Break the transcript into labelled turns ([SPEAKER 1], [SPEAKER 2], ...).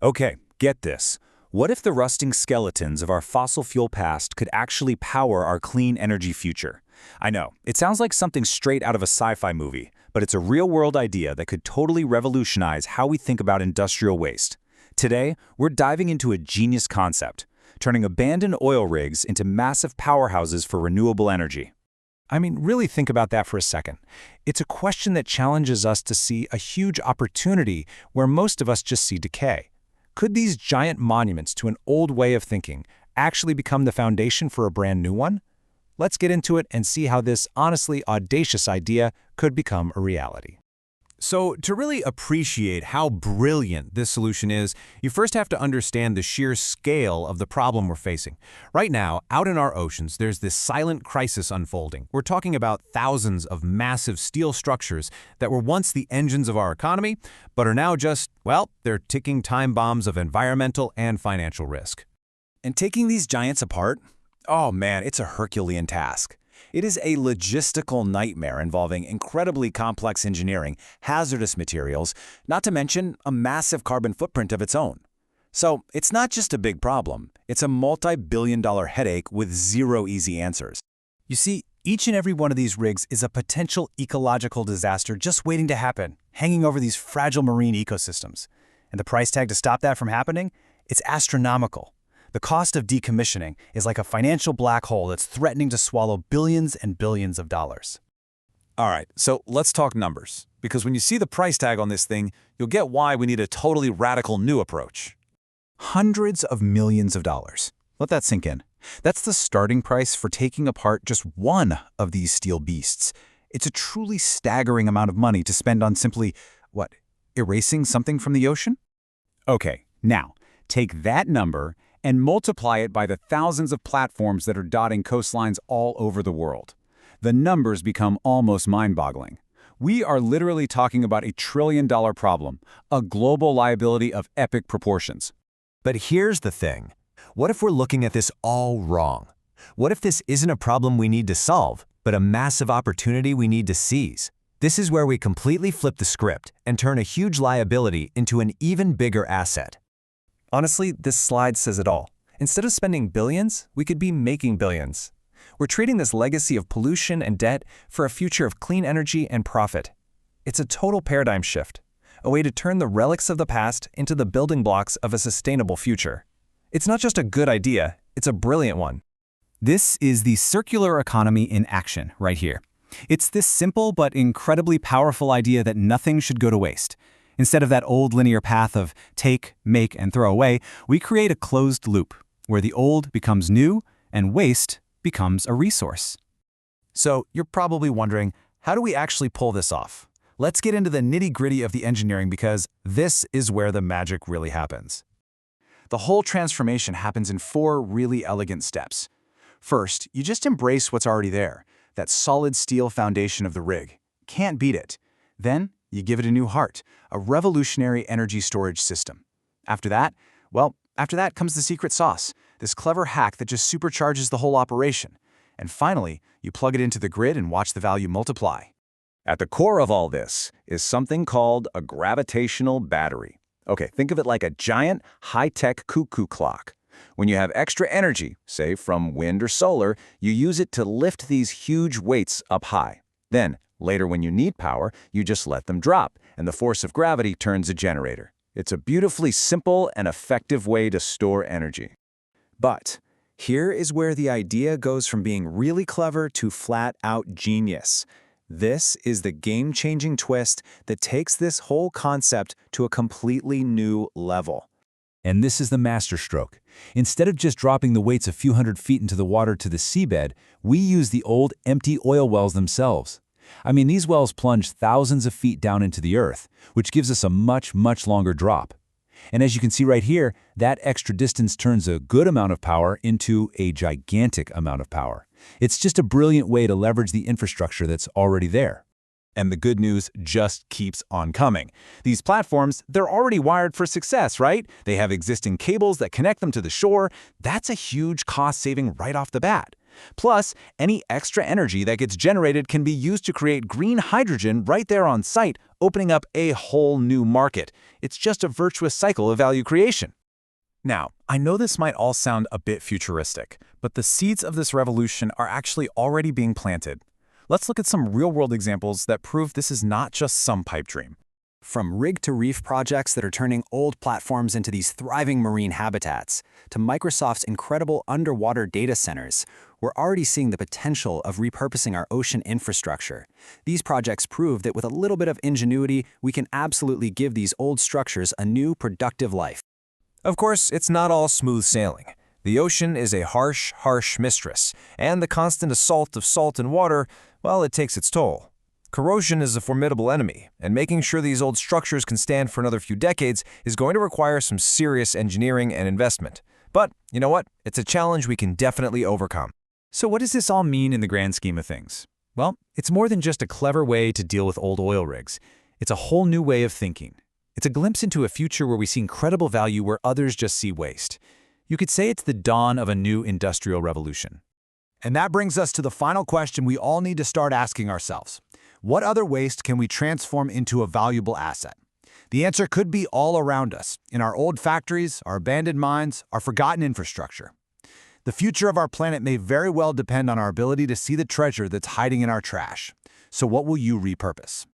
[SPEAKER 1] Okay, get this. What if the rusting skeletons of our fossil fuel past could actually power our clean energy future? I know, it sounds like something straight out of a sci-fi movie, but it's a real-world idea that could totally revolutionize how we think about industrial waste. Today, we're diving into a genius concept, turning abandoned oil rigs into massive powerhouses for renewable energy.
[SPEAKER 2] I mean, really think about that for a second. It's a question that challenges us to see a huge opportunity where most of us just see decay. Could these giant monuments to an old way of thinking actually become the foundation for a brand new one? Let's get into it and see how this honestly audacious idea could become a reality.
[SPEAKER 3] So, to really appreciate how brilliant this solution is, you first have to understand the sheer scale of the problem we're facing. Right now, out in our oceans, there's this silent crisis unfolding. We're talking about thousands of massive steel structures that were once the engines of our economy, but are now just, well, they're ticking time bombs of environmental and financial risk.
[SPEAKER 1] And taking these giants apart? Oh man, it's a Herculean task. It is a logistical nightmare involving incredibly complex engineering, hazardous materials, not to mention a massive carbon footprint of its own. So it's not just a big problem, it's a multi-billion-dollar headache with zero easy answers.
[SPEAKER 2] You see, each and every one of these rigs is a potential ecological disaster just waiting to happen, hanging over these fragile marine ecosystems. And the price tag to stop that from happening? It's astronomical. The cost of decommissioning is like a financial black hole that's threatening to swallow billions and billions of dollars.
[SPEAKER 1] All right, so let's talk numbers, because when you see the price tag on this thing, you'll get why we need a totally radical new approach. Hundreds of millions of dollars. Let that sink in. That's the starting price for taking apart just one of these steel beasts. It's a truly staggering amount of money to spend on simply, erasing something from the ocean? Okay, now, take that number and multiply it by the thousands of platforms that are dotting coastlines all over the world. The numbers become almost mind-boggling. We are literally talking about a trillion-dollar problem, a global liability of epic proportions.
[SPEAKER 3] But here's the thing. What if we're looking at this all wrong? What if this isn't a problem we need to solve, but a massive opportunity we need to seize? This is where we completely flip the script and turn a huge liability into an even bigger asset.
[SPEAKER 2] Honestly, this slide says it all. Instead of spending billions, we could be making billions. We're trading this legacy of pollution and debt for a future of clean energy and profit. It's a total paradigm shift, a way to turn the relics of the past into the building blocks of a sustainable future. It's not just a good idea, it's a brilliant one.
[SPEAKER 1] This is the circular economy in action right here. It's this simple but incredibly powerful idea that nothing should go to waste. Instead of that old linear path of take, make, and throw away, we create a closed loop, where the old becomes new and waste becomes a resource.
[SPEAKER 2] So you're probably wondering, how do we actually pull this off? Let's get into the nitty-gritty of the engineering because this is where the magic really happens. The whole transformation happens in 4 really elegant steps. First, you just embrace what's already there, that solid steel foundation of the rig. Can't beat it. Then, you give it a new heart, a revolutionary energy storage system. After that comes the secret sauce, this clever hack that just supercharges the whole operation. And finally, you plug it into the grid and watch the value multiply.
[SPEAKER 1] At the core of all this is something called a gravitational battery. Okay, think of it like a giant, high-tech cuckoo clock. When you have extra energy, say from wind or solar, you use it to lift these huge weights up high. Then, later when you need power, you just let them drop, and the force of gravity turns a generator. It's a beautifully simple and effective way to store energy. But here is where the idea goes from being really clever to flat-out genius. This is the game-changing twist that takes this whole concept to a completely new level. And this is the masterstroke. Instead of just dropping the weights a few hundred feet into the water to the seabed, we use the old empty oil wells themselves. I mean, these wells plunge thousands of feet down into the earth, which gives us a much, much longer drop. And as you can see right here, that extra distance turns a good amount of power into a gigantic amount of power. It's just a brilliant way to leverage the infrastructure that's already there. And the good news just keeps on coming. These platforms, they're already wired for success, right? They have existing cables that connect them to the shore. That's a huge cost saving right off the bat. Plus, any extra energy that gets generated can be used to create green hydrogen right there on site,
[SPEAKER 2] opening up a whole new market. It's just a virtuous cycle of value creation. Now, I know this might all sound a bit futuristic, but the seeds of this revolution are actually already being planted. Let's look at some real-world examples that prove this is not just some pipe dream.
[SPEAKER 4] From rig-to-reef projects that are turning old platforms into these thriving marine habitats, to Microsoft's incredible underwater data centers, we're already seeing the potential of repurposing our ocean infrastructure. These projects prove that with a little bit of ingenuity, we can absolutely give these old structures a new, productive life.
[SPEAKER 1] Of course, it's not all smooth sailing. The ocean is a harsh, harsh mistress, and the constant assault of salt and water, well, it takes its toll. Corrosion is a formidable enemy, and making sure these old structures can stand for another few decades is going to require some serious engineering and investment. But, you know what? It's a challenge we can definitely overcome.
[SPEAKER 2] So what does this all mean in the grand scheme of things? Well, it's more than just a clever way to deal with old oil rigs. It's a whole new way of thinking. It's a glimpse into a future where we see incredible value where others just see waste. You could say it's the dawn of a new industrial revolution.
[SPEAKER 5] And that brings us to the final question we all need to start asking ourselves. What other waste can we transform into a valuable asset? The answer could be all around us, in our old factories, our abandoned mines, our forgotten infrastructure. The future of our planet may very well depend on our ability to see the treasure that's hiding in our trash. So what will you repurpose?